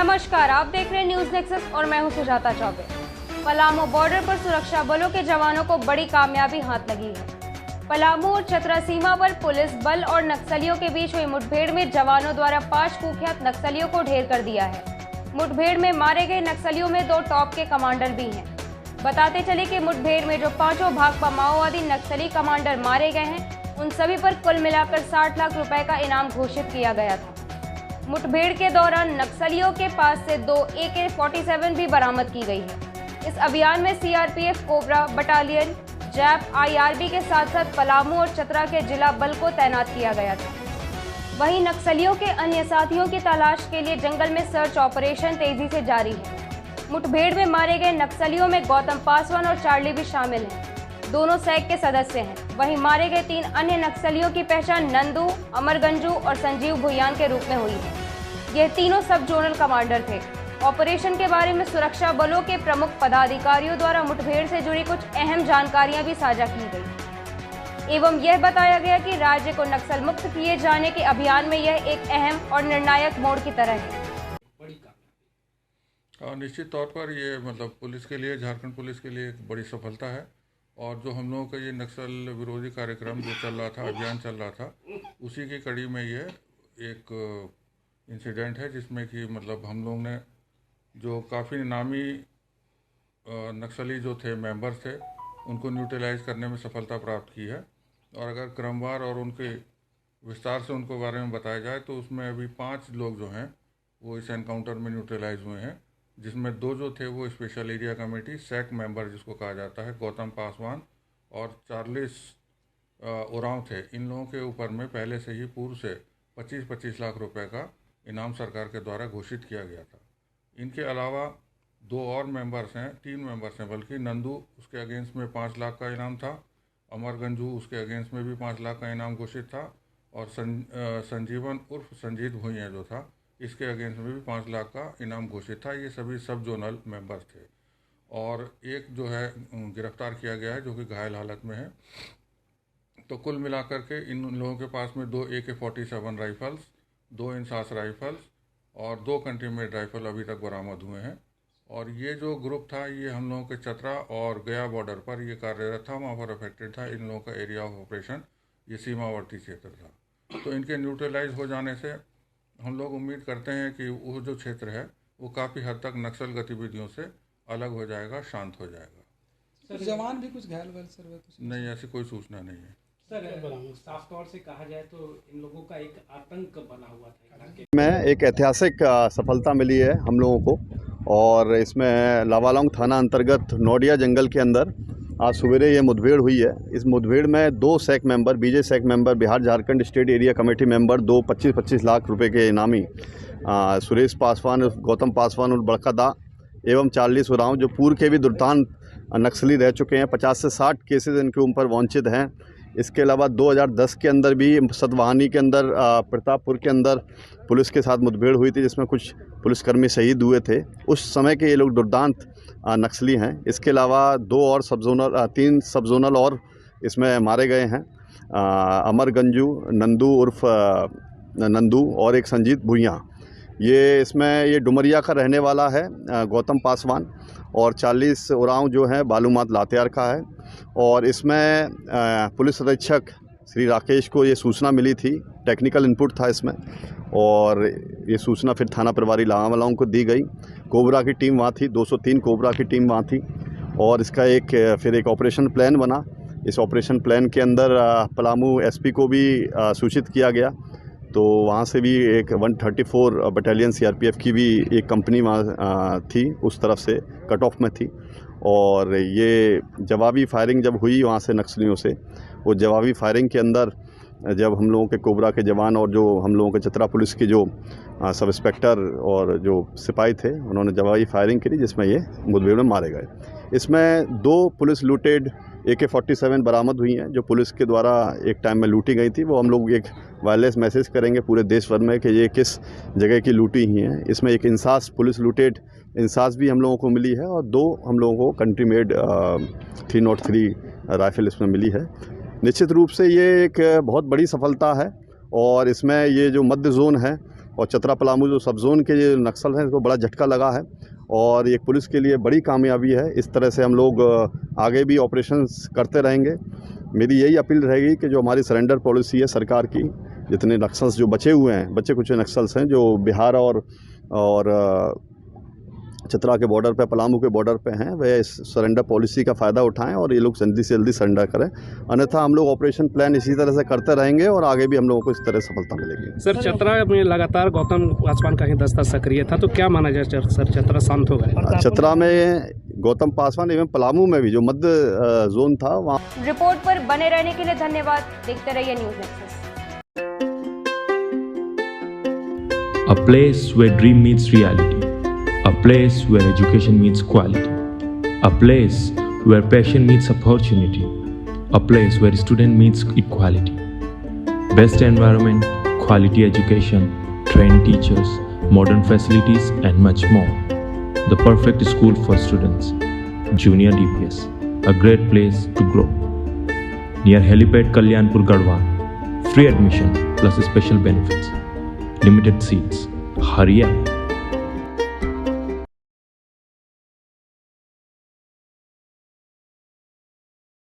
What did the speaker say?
नमस्कार, आप देख रहे हैं न्यूज नेक्सस और मैं हूं सुजाता चौबे। पलामू बॉर्डर पर सुरक्षा बलों के जवानों को बड़ी कामयाबी हाथ लगी है। पलामू और चतरा सीमा पर पुलिस बल और नक्सलियों के बीच हुई मुठभेड़ में जवानों द्वारा 5 कुख्यात नक्सलियों को ढेर कर दिया है। मुठभेड़ में मारे गए नक्सलियों में 2 टॉप के कमांडर भी हैं। बताते चले कि मुठभेड़ में जो 5 भाकपा माओवादी नक्सली कमांडर मारे गए हैं, उन सभी पर कुल मिलाकर 60 लाख रुपए का इनाम घोषित किया गया था। मुठभेड़ के दौरान नक्सलियों के पास से 2 AK-47 भी बरामद की गई है। इस अभियान में CRPF cobra battalion, JAP, IRB के साथ साथ पलामू और चतरा के जिला बल को तैनात किया गया था। वहीं नक्सलियों के अन्य साथियों की तलाश के लिए जंगल में सर्च ऑपरेशन तेजी से जारी है। मुठभेड़ में मारे गए नक्सलियों में गौतम पासवान और चार्ली भी शामिल हैं। दोनों सैक के सदस्य हैं। वहीं मारे गए 3 अन्य नक्सलियों की पहचान नंदू, अमरगंजू और संजीव भुयान के रूप में हुई है। यह तीनों सब जोनल कमांडर थे। ऑपरेशन के बारे में सुरक्षा बलों के प्रमुख पदाधिकारियों द्वारा मुठभेड़ से जुड़ी कुछ अहम जानकारियां भी साझा की गई एवं यह बताया गया कि राज्य को नक्सल मुक्त किए जाने के अभियान में यह एक अहम और निर्णायक मोड़ की तरह है। निश्चित तौर पर ये पुलिस के लिए, झारखंड पुलिस के लिए एक बड़ी सफलता है। और जो हम लोगों का ये नक्सल विरोधी कार्यक्रम जो चल रहा था, अभियान चल रहा था, उसी की कड़ी में ये एक इंसिडेंट है जिसमें कि हम लोग ने जो काफ़ी नामी नक्सली जो थे, मेंबर्स थे, उनको न्यूट्रलाइज करने में सफलता प्राप्त की है। और अगर क्रमवार और उनके विस्तार से उनको बारे में बताया जाए तो उसमें अभी 5 लोग जो हैं वो इस एनकाउंटर में न्यूट्रलाइज हुए हैं, जिसमें 2 जो थे वो special area committee SAC member जिसको कहा जाता है, गौतम पासवान और चार्लिस उरांव थे। इन लोगों के ऊपर में पहले से ही पूर्व से 25-25 लाख रुपए का इनाम सरकार के द्वारा घोषित किया गया था। इनके अलावा 2 और मेंबर्स हैं, 3 मेंबर्स हैं बल्कि। नंदू, उसके अगेंस्ट में 5 लाख का इनाम था। अमरगंजू, उसके अगेंस्ट में भी 5 लाख का इनाम घोषित था। और संजीवन उर्फ संजीत भुइयां जो था, इसके अगेंस्ट में भी 5 लाख का इनाम घोषित था। ये सभी सब जोनल मेंबर्स थे। और एक जो है गिरफ्तार किया गया है जो कि घायल हालत में है। तो कुल मिलाकर के इन लोगों के पास में 2 AK-47 राइफल्स, 2 इंसास राइफल्स और 2 कंट्री मेड राइफल अभी तक बरामद हुए हैं। और ये जो ग्रुप था ये हम लोगों के चतरा और गया बॉर्डर पर ये कार्यरत था, वहाँ पर अफेक्टेड था। इन लोगों का एरिया ऑफ ऑपरेशन ये सीमावर्ती क्षेत्र था। तो इनके न्यूट्रलाइज हो जाने से हम लोग उम्मीद करते हैं कि वो जो क्षेत्र है वो काफ़ी हद तक नक्सल गतिविधियों से अलग हो जाएगा, शांत हो जाएगा। सर, जवान भी कुछ घायल सर? नहीं, ऐसी कोई सूचना नहीं है सर। साफ तौर से कहा जाए तो इन लोगों का एक आतंक बना हुआ था। में एक ऐतिहासिक सफलता मिली है हम लोगों को। और इसमें लावालौंग थाना अंतर्गत नोडिया जंगल के अंदर आज सवेरे ये मुठभेड़ हुई है। इस मुठभेड़ में 2 SAC member, BJ SAC member, Bihar Jharkhand state area committee member, 2 25-25 lakh रुपए के इनामी सुरेश पासवान, गौतम पासवान और बड़कादा एवं चार्लिस उरांव, जो पूर्व के भी दुर्दांत नक्सली रह चुके हैं। 50 से 60 केसेज इनके ऊपर वांछित हैं। इसके अलावा 2010 के अंदर भी सतवाहनी के अंदर, प्रतापपुर के अंदर पुलिस के साथ मुठभेड़ हुई थी जिसमें कुछ पुलिसकर्मी शहीद हुए थे। उस समय के ये लोग दुर्दांत नक्सली हैं। इसके अलावा 3 सब जोनल और इसमें मारे गए हैं। अमरगंजू, नंदू उर्फ नंदू और एक संजीत भुइयां। ये डुमरिया का रहने वाला है गौतम पासवान। और 40 उरांव जो है बालूमात लातेहार का है। और इसमें पुलिस अधीक्षक श्री राकेश को ये सूचना मिली थी, टेक्निकल इनपुट था इसमें, और ये सूचना फिर थाना प्रभारी लावालौंग को दी गई। कोबरा की टीम वहाँ थी, 203 कोबरा की टीम वहाँ थी। और इसका फिर एक ऑपरेशन प्लान बना। इस ऑपरेशन प्लान के अंदर पलामू SP को भी सूचित किया गया। तो वहाँ से भी एक 134 बटालियन CRPF की भी एक कंपनी वहाँ थी, उस तरफ से कट ऑफ में थी। और ये जवाबी फायरिंग जब हुई वहाँ से नक्सलियों से, वो जवाबी फायरिंग के अंदर जब हम लोगों के कोबरा के जवान और जो हम लोगों के चतरा पुलिस के जो सब इंस्पेक्टर और जो सिपाही थे, उन्होंने जवाबी फायरिंग करी जिसमें ये मुठभेड़ में मारे गए। इसमें 2 पुलिस लूटेड AK-47 बरामद हुई हैं जो पुलिस के द्वारा एक टाइम में लूटी गई थी। वो हम लोग एक वायरलेस मैसेज करेंगे पूरे देश भर में कि ये किस जगह की लूटी ही हैं। इसमें एक इंसास, पुलिस लूटेड इंसास भी हम लोगों को मिली है और 2 हम लोगों को कंट्री मेड 303 राइफल इसमें मिली है। निश्चित रूप से ये एक बहुत बड़ी सफलता है। और इसमें ये जो मध्य जोन है और चतरा पलामू जो सब जोन के ये नक्सल हैं इसको बड़ा झटका लगा है और ये पुलिस के लिए बड़ी कामयाबी है। इस तरह से हम लोग आगे भी ऑपरेशंस करते रहेंगे। मेरी यही अपील रहेगी कि जो हमारी सरेंडर पॉलिसी है सरकार की, जितने नक्सल्स जो बचे हुए हैं, बच्चे कुछ नक्सल्स हैं जो बिहार और चतरा के बॉर्डर पे, पलामू के बॉर्डर पे हैं, वे इस सरेंडर पॉलिसी का फ़ायदा उठाएं और ये लोग जल्दी से जल्दी सरेंडर करें। अन्यथा हम लोग ऑपरेशन प्लान इसी तरह से करते रहेंगे और आगे भी हम लोगों को इस तरह सफलता मिलेगी। सर, चतरा में लगातार गौतम पासवान का ही दस्ता सक्रिय था, तो क्या माना जाए सर, चतरा शांत हो गए? चतरा में गौतम पासवान एवं पलामू में भी जो मध्य जोन था वहाँ। रिपोर्ट पर बने रहने के लिए धन्यवाद। देखते रहिए news nexus. A place where dream meets reality. A place where education meets quality. A place where passion meets opportunity. A place where student meets equality. Best environment, quality education, trained teachers, modern facilities and much more. The perfect school for students. Junior DPS. A great place to grow. Near Helipad Kalyanpur Garhwal. Free admission plus special benefits. Limited seats. Hurry up.